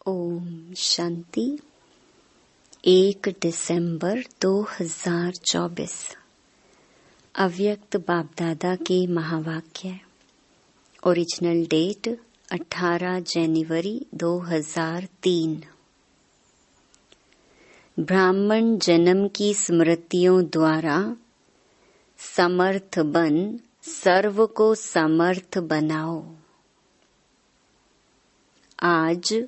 ओम शांति। 1 दिसंबर 2024 अव्यक्त बाप दादा के महावाक्य। ओरिजिनल डेट 18 जनवरी 2003। ब्राह्मण जन्म की स्मृतियों द्वारा समर्थ बन सर्व को समर्थ बनाओ। आज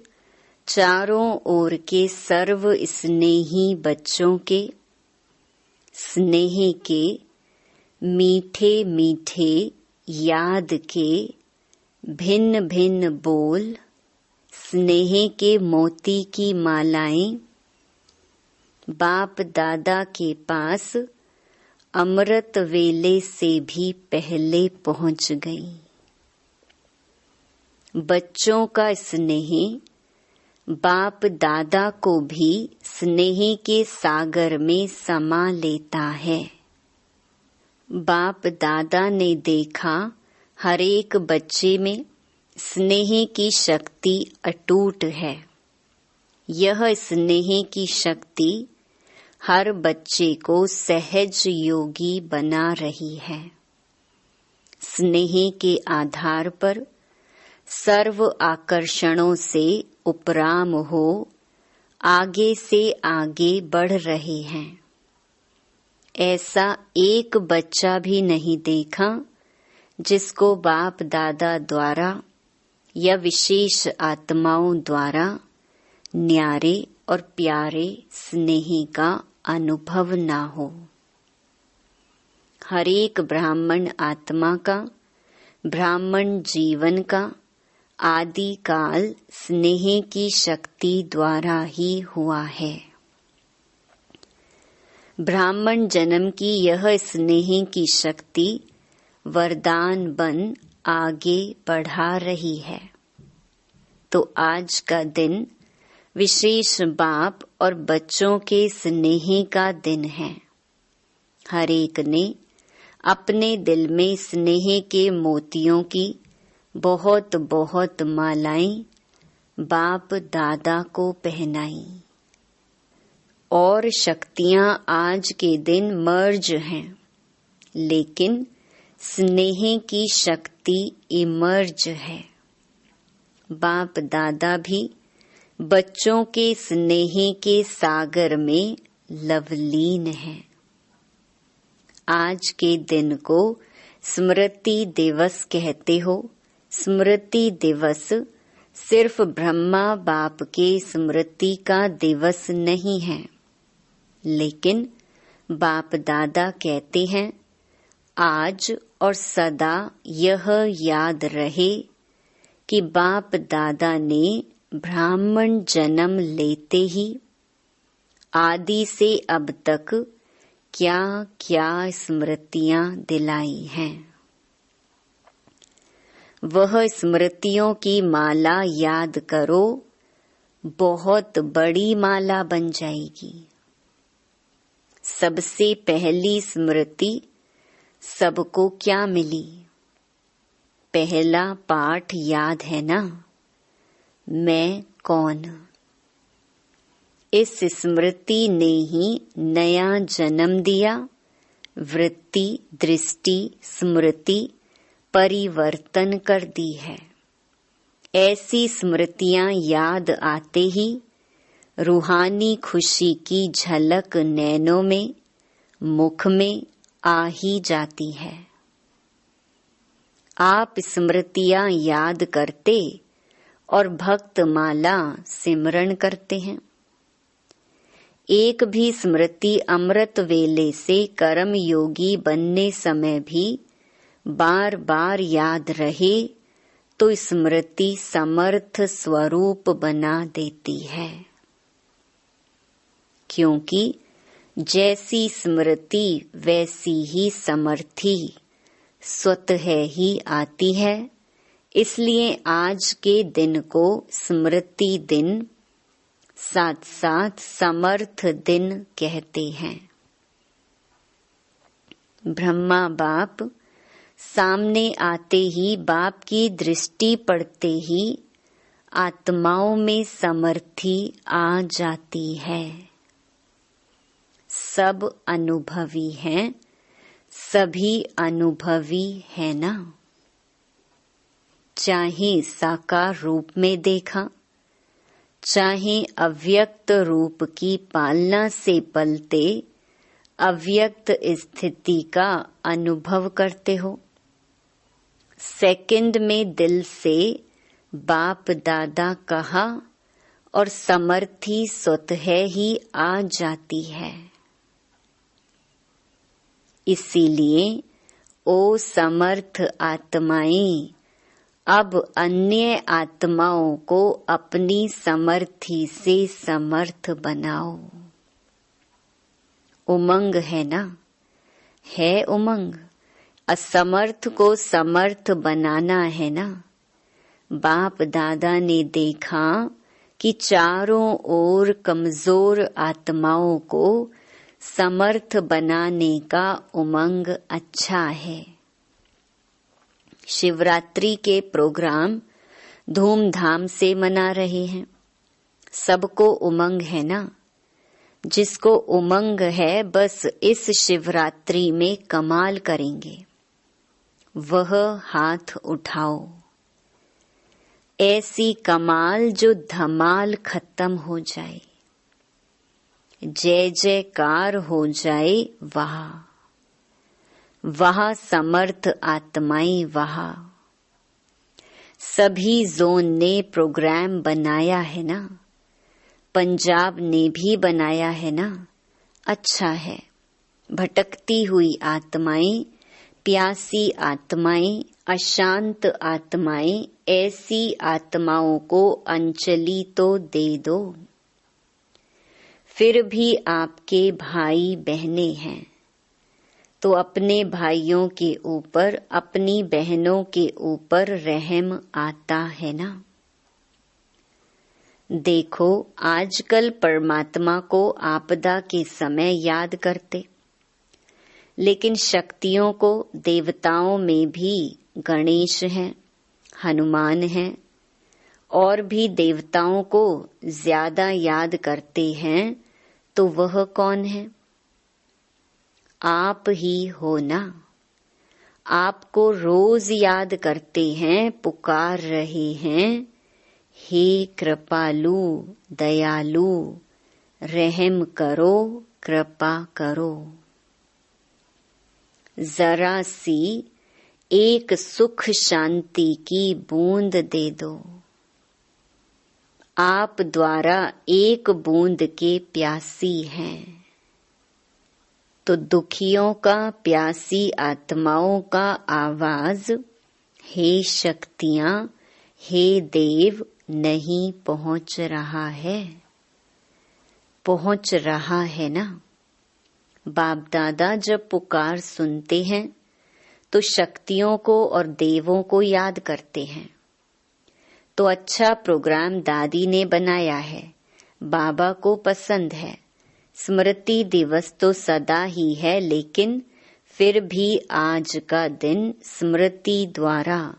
चारों ओर के सर्व स्नेही बच्चों के स्नेह के मीठे मीठे याद के भिन्न भिन्न बोल, स्नेह के मोती की मालाएं बाप दादा के पास अमृत वेले से भी पहले पहुंच गई। बच्चों का स्नेह बाप दादा को भी स्नेह के सागर में समा लेता है। बाप दादा ने देखा हर एक बच्चे में स्नेह की शक्ति अटूट है। यह स्नेह की शक्ति हर बच्चे को सहज योगी बना रही है। स्नेह के आधार पर सर्व आकर्षणों से उपराम हो आगे से आगे बढ़ रहे हैं। ऐसा एक बच्चा भी नहीं देखा जिसको बाप दादा द्वारा या विशेष आत्माओं द्वारा न्यारे और प्यारे स्नेह का अनुभव ना हो। हर एक ब्राह्मण आत्मा का, ब्राह्मण जीवन का आदि काल स्नेह की शक्ति द्वारा ही हुआ है। ब्राह्मण जन्म की यह स्नेह की शक्ति वरदान बन आगे बढ़ा रही है। तो आज का दिन विशेष बाप और बच्चों के स्नेह का दिन है। हर एक ने अपने दिल में स्नेह के मोतियों की बहुत बहुत मालाएं बाप दादा को पहनाई। और शक्तियां आज के दिन मर्ज हैं, लेकिन स्नेह की शक्ति इमर्ज है। बाप दादा भी बच्चों के स्नेह के सागर में लवलीन है। आज के दिन को स्मृति दिवस कहते हो। स्मृति दिवस सिर्फ ब्रह्मा बाप के स्मृति का दिवस नहीं है, लेकिन बाप दादा कहते हैं आज और सदा यह याद रहे कि बाप दादा ने ब्राह्मण जन्म लेते ही आदि से अब तक क्या क्या स्मृतियां दिलाई हैं। वह स्मृतियों की माला याद करो, बहुत बड़ी माला बन जाएगी। सबसे पहली स्मृति सबको क्या मिली? पहला पाठ याद है ना, मैं कौन? इस स्मृति ने ही नया जन्म दिया। वृत्ति, दृष्टि, स्मृति परिवर्तन कर दी है। ऐसी स्मृतियां याद आते ही रूहानी खुशी की झलक नैनों में, मुख में आ ही जाती है। आप स्मृतियां याद करते और भक्त माला सिमरण करते हैं। एक भी स्मृति अमृत वेले से कर्म योगी बनने समय भी बार बार याद रहे तो स्मृति समर्थ स्वरूप बना देती है। क्योंकि जैसी स्मृति वैसी ही समर्थी स्वतः ही आती है। इसलिए आज के दिन को स्मृति दिन साथ साथ समर्थ दिन कहते हैं। ब्रह्मा बाप सामने आते ही, बाप की दृष्टि पड़ते ही आत्माओं में समर्थी आ जाती है। सब अनुभवी हैं, सभी अनुभवी है ना। चाहे साकार रूप में देखा, चाहे अव्यक्त रूप की पालना से पलते अव्यक्त स्थिति का अनुभव करते हो। सेकंड में दिल से बाप दादा कहा और समर्थी स्वतः ही आ जाती है। इसीलिए ओ समर्थ आत्माएं, अब अन्य आत्माओं को अपनी समर्थी से समर्थ बनाओ। उमंग है ना, है उमंग। असमर्थ को समर्थ बनाना है ना। बाप दादा ने देखा कि चारों ओर कमजोर आत्माओं को समर्थ बनाने का उमंग अच्छा है। शिवरात्रि के प्रोग्राम धूमधाम से मना रहे हैं। सबको उमंग है ना। जिसको उमंग है बस इस शिवरात्रि में कमाल करेंगे, वह हाथ उठाओ। ऐसी कमाल जो धमाल खत्म हो जाए, जय जयकार हो जाए। वहाँ समर्थ आत्माएं वहाँ। सभी जोन ने प्रोग्राम बनाया है ना। पंजाब ने भी बनाया है ना। अच्छा है। भटकती हुई आत्माएं, प्यासी आत्माएं, अशांत आत्माएं, ऐसी आत्माओं को अंजलि तो दे दो। फिर भी आपके भाई बहनें हैं तो अपने भाइयों के ऊपर, अपनी बहनों के ऊपर रहम आता है ना। देखो, आजकल परमात्मा को आपदा के समय याद करते, लेकिन शक्तियों को देवताओं में भी गणेश हैं, हनुमान हैं, और भी देवताओं को ज्यादा याद करते हैं। तो वह कौन है? आप ही हो ना। आपको रोज याद करते हैं, पुकार रहे हैं, हे कृपालु दयालु, रहम करो, कृपा करो। जरा सी एक सुख शांति की बूंद दे दो। आप द्वारा एक बूंद के प्यासी हैं, तो दुखियों का, प्यासी आत्माओं का आवाज, हे शक्तियां, हे देव, नहीं पहुंच रहा है। पहुंच रहा है ना। बाप दादा जब पुकार सुनते हैं तो शक्तियों को और देवों को याद करते हैं। तो अच्छा प्रोग्राम दादी ने बनाया है, बाबा को पसंद है। स्मृति दिवस तो सदा ही है, लेकिन फिर भी आज का दिन स्मृति द्वारा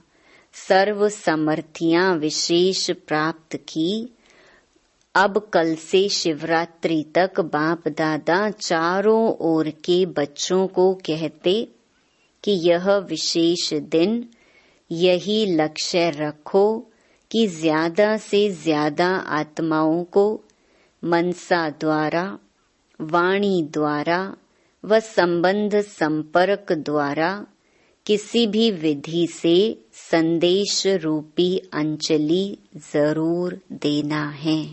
सर्व समर्थियां विशेष प्राप्त की। अब कल से शिवरात्रि तक बाप दादा चारों ओर के बच्चों को कहते कि यह विशेष दिन, यही लक्ष्य रखो कि ज्यादा से ज्यादा आत्माओं को मनसा द्वारा, वाणी द्वारा व संबंध संपर्क द्वारा किसी भी विधि से संदेश रूपी अंजलि जरूर देना है।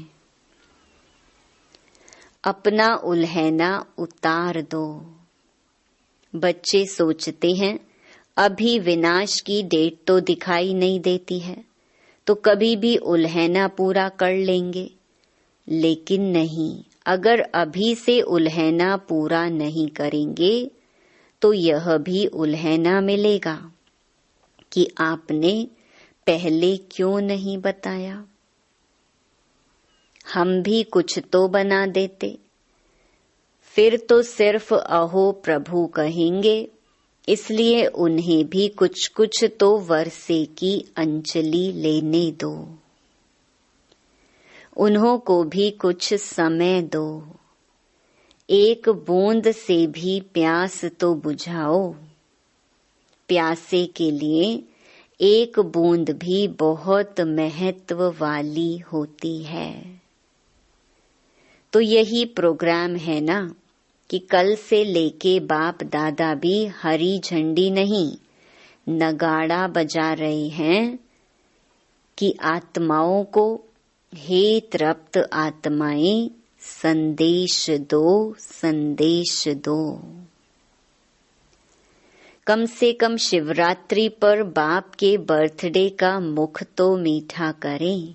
अपना उल्हैना उतार दो। बच्चे सोचते हैं अभी विनाश की डेट तो दिखाई नहीं देती है, तो कभी भी उल्हैना पूरा कर लेंगे। लेकिन नहीं, अगर अभी से उल्हैना पूरा नहीं करेंगे तो यह भी उल्हैना मिलेगा कि आपने पहले क्यों नहीं बताया। हम भी कुछ तो बना देते, फिर तो सिर्फ अहो प्रभु कहेंगे। इसलिए उन्हें भी कुछ कुछ तो वर्षे की अंजलि लेने दो। उन्हों को भी कुछ समय दो। एक बूंद से भी प्यास तो बुझाओ। प्यासे के लिए एक बूंद भी बहुत महत्व वाली होती है। तो यही प्रोग्राम है ना कि कल से लेके बाप दादा भी हरी झंडी नहीं नगाड़ा बजा रहे हैं कि आत्माओं को, हे तृप्त आत्माएं, संदेश दो, संदेश दो। कम से कम शिवरात्रि पर बाप के बर्थडे का मुख तो मीठा करें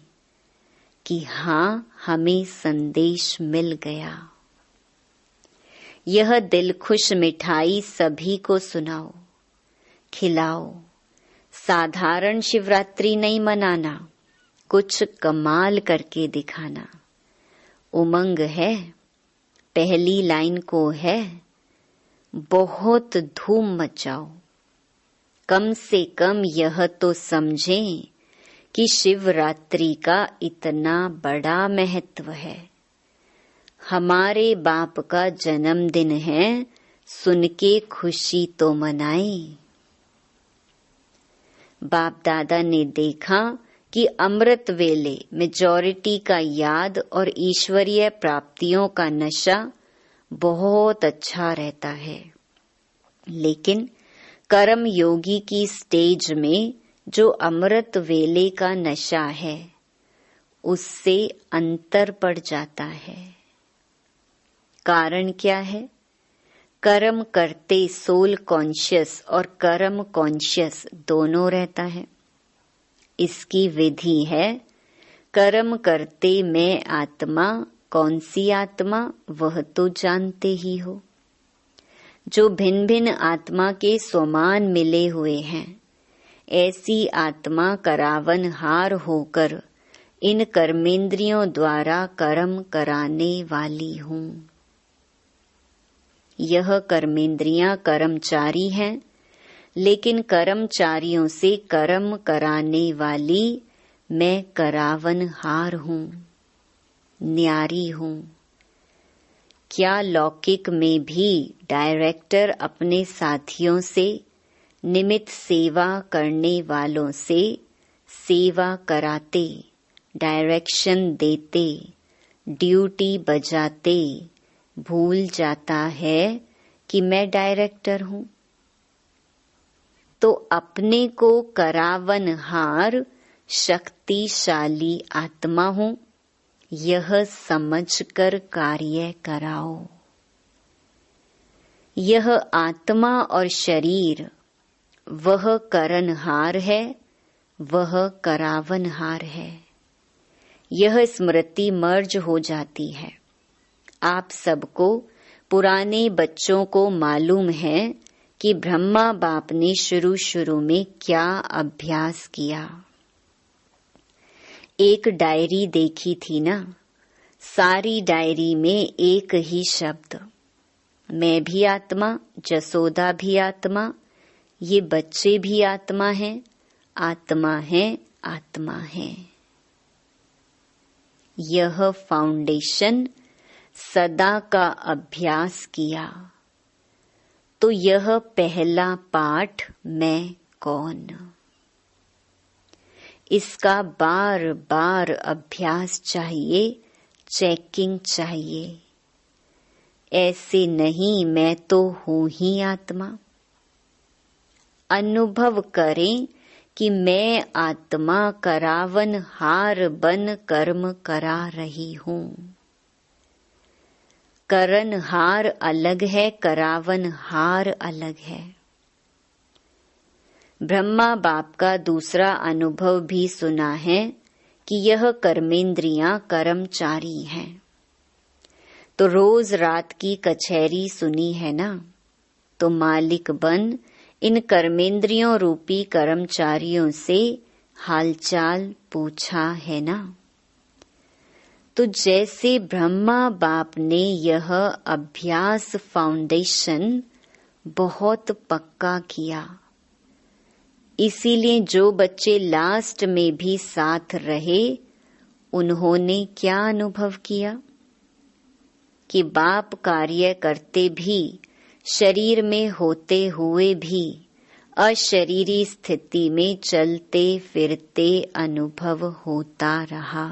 कि हाँ, हमें संदेश मिल गया। यह दिल खुश मिठाई सभी को सुनाओ, खिलाओ। साधारण शिवरात्रि नहीं मनाना, कुछ कमाल करके दिखाना। उमंग है, पहली लाइन को है, बहुत धूम मचाओ। कम से कम यह तो समझें कि शिवरात्रि का इतना बड़ा महत्व है। हमारे बाप का जन्मदिन है, सुन के खुशी तो मनाएं। बाप दादा ने देखा कि अमृत वेले मेजॉरिटी का याद और ईश्वरीय प्राप्तियों का नशा बहुत अच्छा रहता है, लेकिन कर्म योगी की स्टेज में जो अमृत वेले का नशा है उससे अंतर पड़ जाता है। कारण क्या है? कर्म करते सोल कॉन्शियस और कर्म कॉन्शियस दोनों रहता है। इसकी विधि है, कर्म करते मैं आत्मा, कौन सी आत्मा वह तो जानते ही हो। जो भिन्न भिन्न आत्मा के समान मिले हुए हैं, ऐसी आत्मा करावन हार होकर इन कर्मेंद्रियों द्वारा कर्म कराने वाली हूँ। यह कर्मेंद्रियां कर्मचारी हैं, लेकिन कर्मचारियों से कर्म कराने वाली मैं करावन हार हूँ, न्यारी हूँ। क्या लौकिक में भी डायरेक्टर अपने साथियों से, निमित्त सेवा करने वालों से सेवा कराते, डायरेक्शन देते, ड्यूटी बजाते भूल जाता है कि मैं डायरेक्टर हूँ? तो अपने को करावनहार शक्तिशाली आत्मा हूँ, यह समझकर कार्य कराओ। यह आत्मा और शरीर वह करनहार है, वह करावनहार है। यह स्मृति मर्ज हो जाती है। आप सबको, पुराने बच्चों को मालूम है कि ब्रह्मा बाप ने शुरू शुरू में क्या अभ्यास किया। एक डायरी देखी थी ना, सारी डायरी में एक ही शब्द, मैं भी आत्मा, जसोदा भी आत्मा, ये बच्चे भी आत्मा हैं, आत्मा है, आत्मा है। यह फाउंडेशन सदा का अभ्यास किया तो यह पहला पाठ, मैं कौन, इसका बार बार अभ्यास चाहिए, चेकिंग चाहिए। ऐसे नहीं मैं तो हूँ ही आत्मा। अनुभव करें कि मैं आत्मा करावन हार बन कर्म करा रही हूँ। करनहार अलग है, करावन हार अलग है। ब्रह्मा बाप का दूसरा अनुभव भी सुना है कि यह कर्मेंद्रियां कर्मचारी हैं। तो रोज रात की कचहरी सुनी है ना, तो मालिक बन इन कर्मेंद्रियों रूपी कर्मचारियों से हालचाल पूछा है ना। तो जैसे ब्रह्मा बाप ने यह अभ्यास फाउंडेशन बहुत पक्का किया, इसीलिए जो बच्चे लास्ट में भी साथ रहे उन्होंने क्या अनुभव किया कि बाप कार्य करते भी, शरीर में होते हुए भी अशरीरी स्थिति में चलते फिरते अनुभव होता रहा।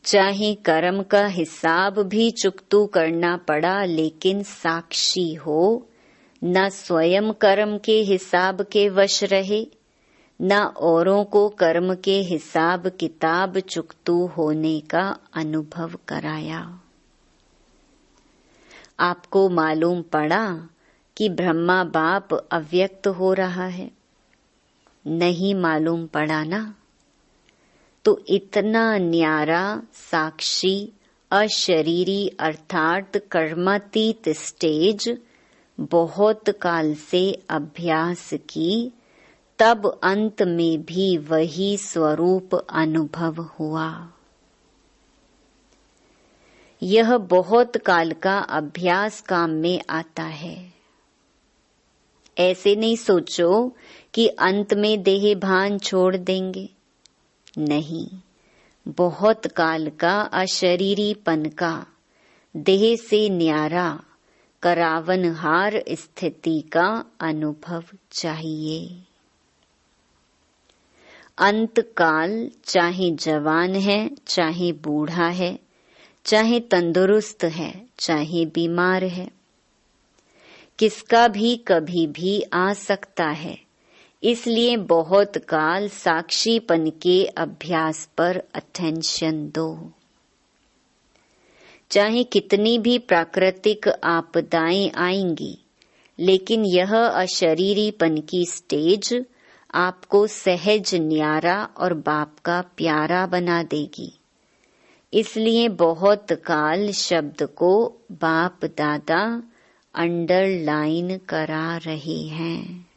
चाहे कर्म का हिसाब भी चुकतू करना पड़ा, लेकिन साक्षी हो, न स्वयं कर्म के हिसाब के वश रहे, न औरों को कर्म के हिसाब किताब चुकतू होने का अनुभव कराया। आपको मालूम पड़ा कि ब्रह्मा बाप अव्यक्त हो रहा है? नहीं मालूम पड़ा ना? तो इतना न्यारा साक्षी अशरीरी अर्थात कर्मातीत स्टेज बहुत काल से अभ्यास की, तब अंत में भी वही स्वरूप अनुभव हुआ। यह बहुत काल का अभ्यास काम में आता है। ऐसे नहीं सोचो कि अंत में देह भान छोड़ देंगे। नहीं, बहुत काल का अशरीरीपन का, देह से न्यारा करावनहार स्थिति का अनुभव चाहिए। अंत काल चाहे जवान है, चाहे बूढ़ा है, चाहे तंदुरुस्त है, चाहे बीमार है, किसका भी कभी भी आ सकता है। इसलिए बहुत काल साक्षीपन के अभ्यास पर अटेंशन दो। चाहे कितनी भी प्राकृतिक आपदाएं आएंगी, लेकिन यह अशरीरीपन की स्टेज आपको सहज न्यारा और बाप का प्यारा बना देगी। इसलिए बहुत काल शब्द को बाप दादा अंडरलाइन करा रहे हैं।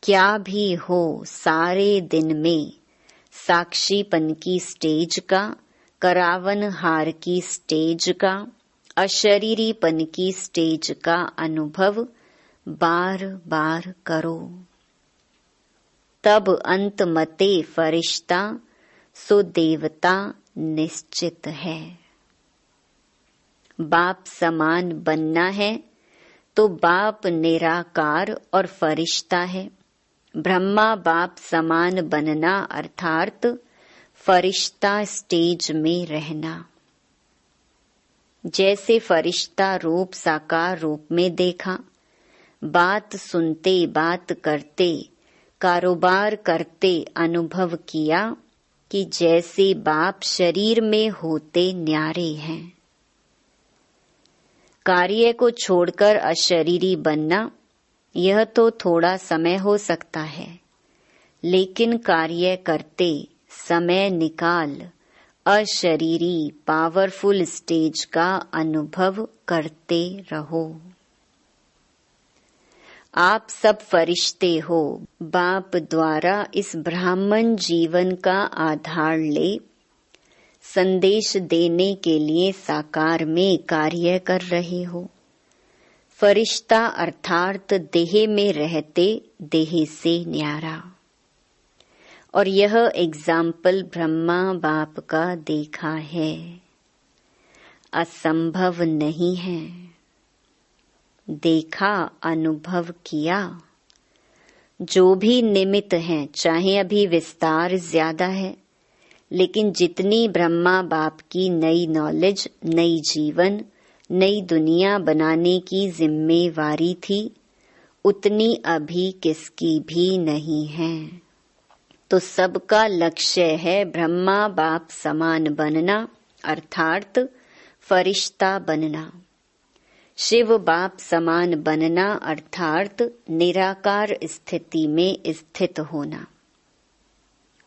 क्या भी हो, सारे दिन में साक्षीपन की स्टेज का, करावन हार की स्टेज का, अशरीरीपन की स्टेज का अनुभव बार बार करो। तब अंत मते फरिश्ता सो देवता निश्चित है। बाप समान बनना है तो बाप निराकार और फरिश्ता है। ब्रह्मा बाप समान बनना अर्थात फरिश्ता स्टेज में रहना। जैसे फरिश्ता रूप साकार रूप में देखा, बात सुनते, बात करते, कारोबार करते अनुभव किया कि जैसे बाप शरीर में होते न्यारे हैं। कार्य को छोड़कर अशरीरी बनना, यह तो थोड़ा समय हो सकता है, लेकिन कार्य करते समय निकाल अशरीरी पावरफुल स्टेज का अनुभव करते रहो। आप सब फरिश्ते हो। बाप द्वारा इस ब्राह्मण जीवन का आधार ले संदेश देने के लिए साकार में कार्य कर रहे हो। फरिश्ता अर्थात देह में रहते, देह से न्यारा। और यह एग्जाम्पल ब्रह्मा बाप का देखा है, असंभव नहीं है। देखा, अनुभव किया। जो भी निमित्त हैं, चाहे अभी विस्तार ज्यादा है, लेकिन जितनी ब्रह्मा बाप की नई नॉलेज, नई जीवन, नई दुनिया बनाने की जिम्मेवारी थी, उतनी अभी किसकी भी नहीं है। तो सबका लक्ष्य है ब्रह्मा बाप समान बनना अर्थात फरिश्ता बनना, शिव बाप समान बनना अर्थात निराकार स्थिति में स्थित होना।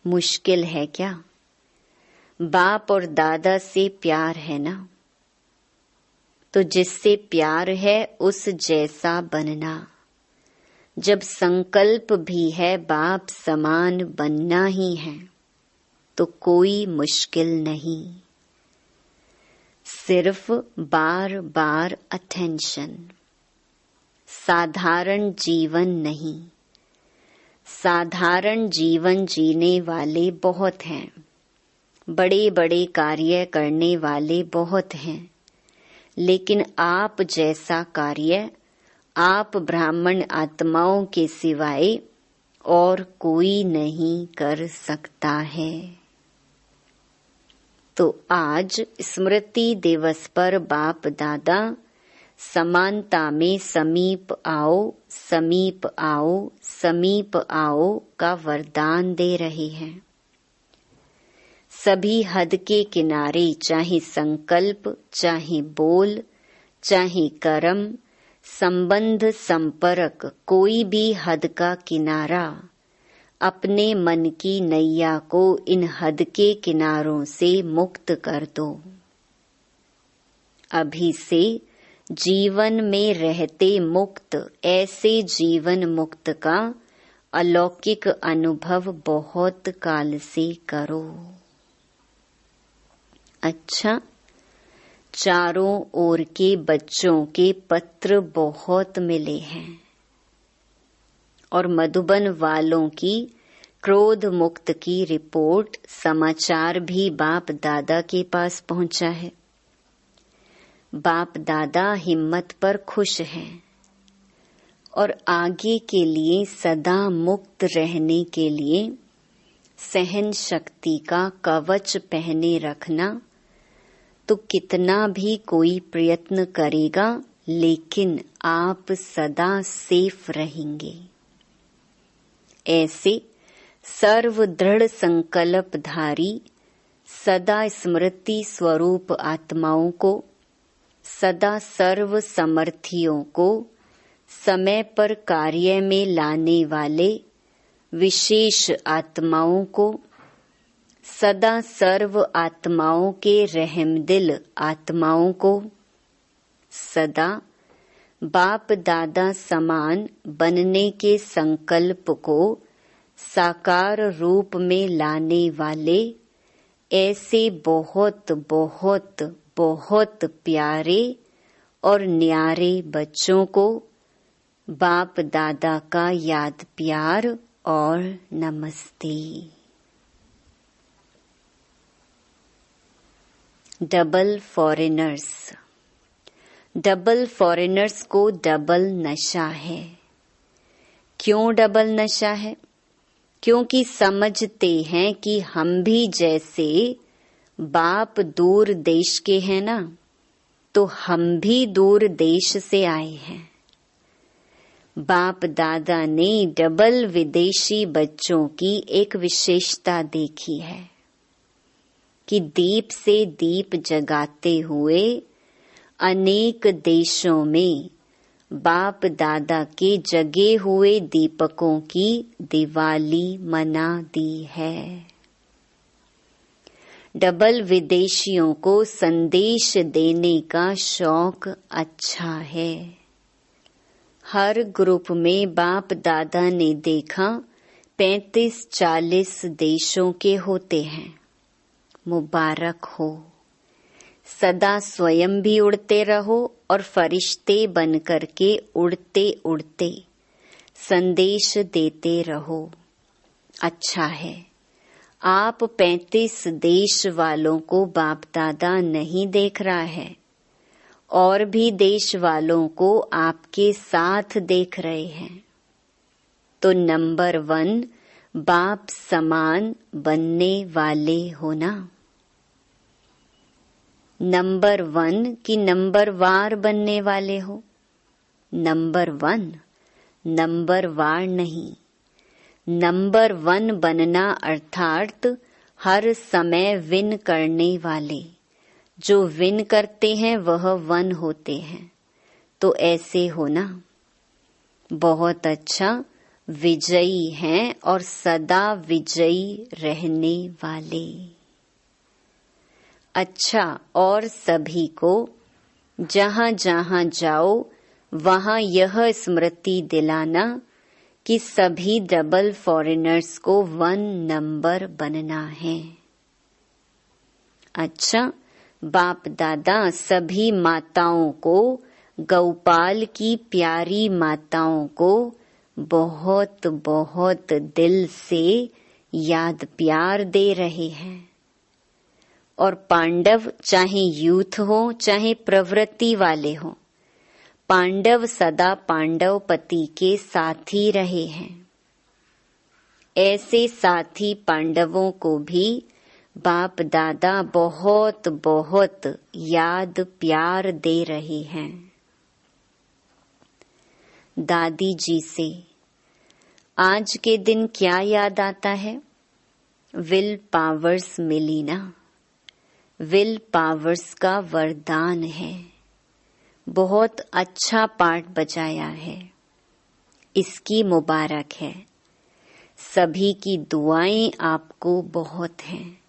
मुश्किल है क्या? बाप और दादा से प्यार है ना, तो जिससे प्यार है उस जैसा बनना। जब संकल्प भी है बाप समान बनना ही है, तो कोई मुश्किल नहीं। सिर्फ बार बार अटेंशन। साधारण जीवन नहीं, साधारण जीवन जीने वाले बहुत हैं, बड़े बड़े कार्य करने वाले बहुत हैं, लेकिन आप जैसा कार्य आप ब्राह्मण आत्माओं के सिवाय और कोई नहीं कर सकता है। तो आज स्मृति दिवस पर बाप दादा समानता में समीप आओ, समीप आओ, समीप आओ का वरदान दे रहे हैं। सभी हद के किनारे, चाहे संकल्प, चाहे बोल, चाहे कर्म, संबंध, संपर्क, कोई भी हद का किनारा, अपने मन की नैया को इन हद के किनारों से मुक्त कर दो। अभी से जीवन में रहते मुक्त, ऐसे जीवन मुक्त का अलौकिक अनुभव बहुत काल से करो। अच्छा, चारों ओर के बच्चों के पत्र बहुत मिले हैं और मधुबन वालों की क्रोध मुक्त की रिपोर्ट, समाचार भी बाप दादा के पास पहुंचा है। बाप दादा हिम्मत पर खुश हैं और आगे के लिए सदा मुक्त रहने के लिए सहन शक्ति का कवच पहने रखना। तो कितना भी कोई प्रयत्न करेगा, लेकिन आप सदा सेफ रहेंगे। ऐसे सर्व दृढ़ संकल्पधारी सदा स्मृति स्वरूप आत्माओं को, सदा सर्व समर्थियों को, समय पर कार्य में लाने वाले विशेष आत्माओं को, सदा सर्व आत्माओं के रहमदिल आत्माओं को, सदा बाप दादा समान बनने के संकल्प को साकार रूप में लाने वाले ऐसे बहुत बहुत बहुत प्यारे और न्यारे बच्चों को बाप दादा का याद प्यार और नमस्ते। Double foreigners. डबल फॉरेनर्स को डबल नशा है। क्यों डबल नशा है? क्योंकि समझते हैं कि हम भी जैसे बाप दूर देश के हैं ना, तो हम भी दूर देश से आए हैं। बाप दादा ने डबल विदेशी बच्चों की एक विशेषता देखी है कि दीप से दीप जगाते हुए अनेक देशों में बाप दादा के जगे हुए दीपकों की दिवाली मना दी है। डबल विदेशियों को संदेश देने का शौक अच्छा है। हर ग्रुप में बाप दादा ने देखा 35-40 देशों के होते हैं। मुबारक हो। सदा स्वयं भी उड़ते रहो और फरिश्ते बन करके उड़ते उड़ते संदेश देते रहो। अच्छा है। आप 35 देश वालों को बाप दादा नहीं देख रहा है, और भी देश वालों को आपके साथ देख रहे हैं। तो नंबर 1 बाप समान बनने वाले हो ना। नंबर 1 कि नंबर वार बनने वाले हो? नंबर 1, नंबर वार नहीं। नंबर 1 बनना अर्थात हर समय विन करने वाले। जो विन करते हैं वह 1 होते हैं। तो ऐसे हो ना। बहुत अच्छा। विजयी हैं और सदा विजयी रहने वाले। अच्छा, और सभी को जहां जहां जाओ वहां यह स्मृति दिलाना कि सभी डबल फॉरेनर्स को 1 नंबर बनना है। अच्छा, बाप दादा सभी माताओं को, गौपाल की प्यारी माताओं को बहुत बहुत दिल से याद प्यार दे रहे हैं। और पांडव चाहे यूथ हो चाहे प्रवृत्ति वाले हो, पांडव सदा पांडव पति के साथी रहे हैं। ऐसे साथी पांडवों को भी बाप दादा बहुत बहुत याद प्यार दे रहे हैं। दादी जी से आज के दिन क्या याद आता है? विल पावर्स मिली ना, विल पावर्स का वरदान है। बहुत अच्छा पाठ बजाया है, इसकी मुबारक है। सभी की दुआएं आपको बहुत हैं।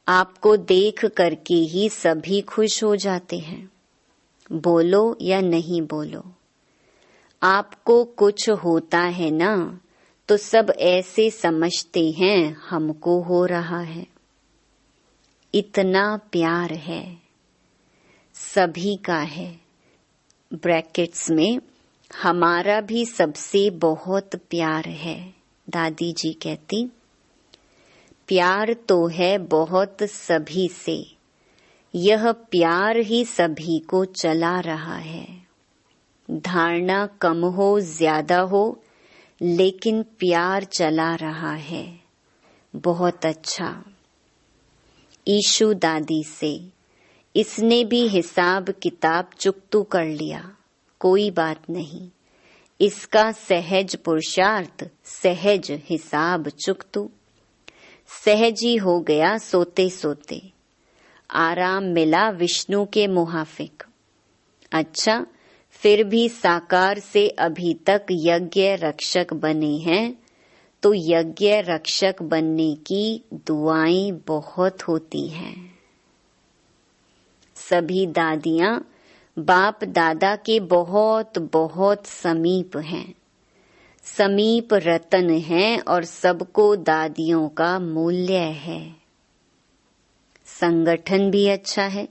आपको देख करके ही सभी खुश हो जाते हैं, बोलो या नहीं बोलो। आपको कुछ होता है ना तो सब ऐसे समझते हैं हमको हो रहा है। इतना प्यार है, सभी का है। ब्रैकेट्स में हमारा भी सबसे बहुत प्यार है। दादी जी कहती, प्यार तो है बहुत सभी से, यह प्यार ही सभी को चला रहा है। धारणा कम हो ज्यादा हो, लेकिन प्यार चला रहा है। बहुत अच्छा। ईशु दादी से, इसने भी हिसाब किताब चुकतू कर लिया, कोई बात नहीं। इसका सहज पुरुषार्थ, सहज हिसाब चुकतू। सहज ही हो गया सोते सोते, आराम मिला विष्णु के मुहाफिक। अच्छा, फिर भी साकार से अभी तक यज्ञ रक्षक बने हैं, तो यज्ञ रक्षक बनने की दुआएं बहुत होती हैं। सभी दादियां बाप दादा के बहुत बहुत समीप हैं, समीप रतन हैं और सबको दादियों का मूल्य है। संगठन भी अच्छा है।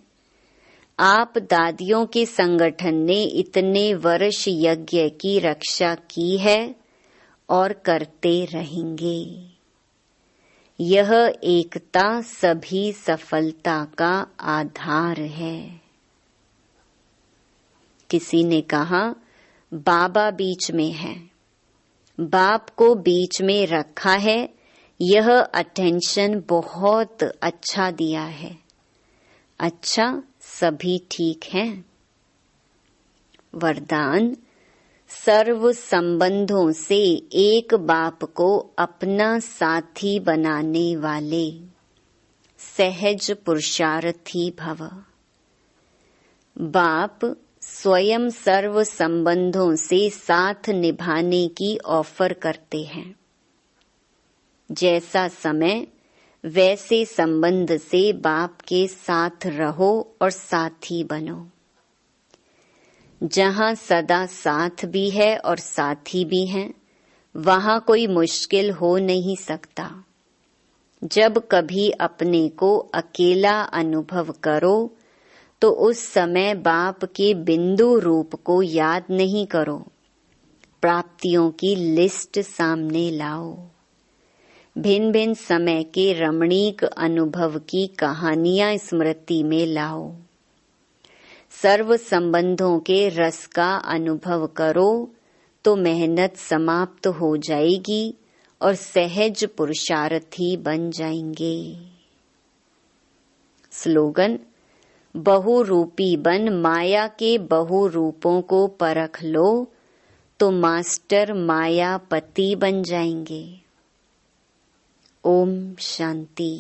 आप दादियों के संगठन ने इतने वर्ष यज्ञ की रक्षा की है और करते रहेंगे। यह एकता सभी सफलता का आधार है। किसी ने कहा बाबा बीच में है, बाप को बीच में रखा है। यह अटेंशन बहुत अच्छा दिया है। अच्छा, सभी ठीक हैं। वरदान, सर्व संबंधों से एक बाप को अपना साथी बनाने वाले सहज पुरुषार्थी भव। बाप स्वयं सर्व संबंधों से साथ निभाने की ऑफर करते हैं। जैसा समय वैसे संबंध से बाप के साथ रहो और साथी बनो। जहाँ सदा साथ भी है और साथी भी हैं, वहाँ कोई मुश्किल हो नहीं सकता। जब कभी अपने को अकेला अनुभव करो तो उस समय बाप के बिंदु रूप को याद नहीं करो, प्राप्तियों की लिस्ट सामने लाओ। भिन्न भिन्न समय के रमणीक अनुभव की कहानियां स्मृति में लाओ। सर्व संबंधों के रस का अनुभव करो तो मेहनत समाप्त हो जाएगी और सहज पुरुषार्थी बन जाएंगे। स्लोगन, बहुरूपी बन माया के बहुरूपों को परख लो तो मास्टर मायापति बन जाएंगे। ओम शांति।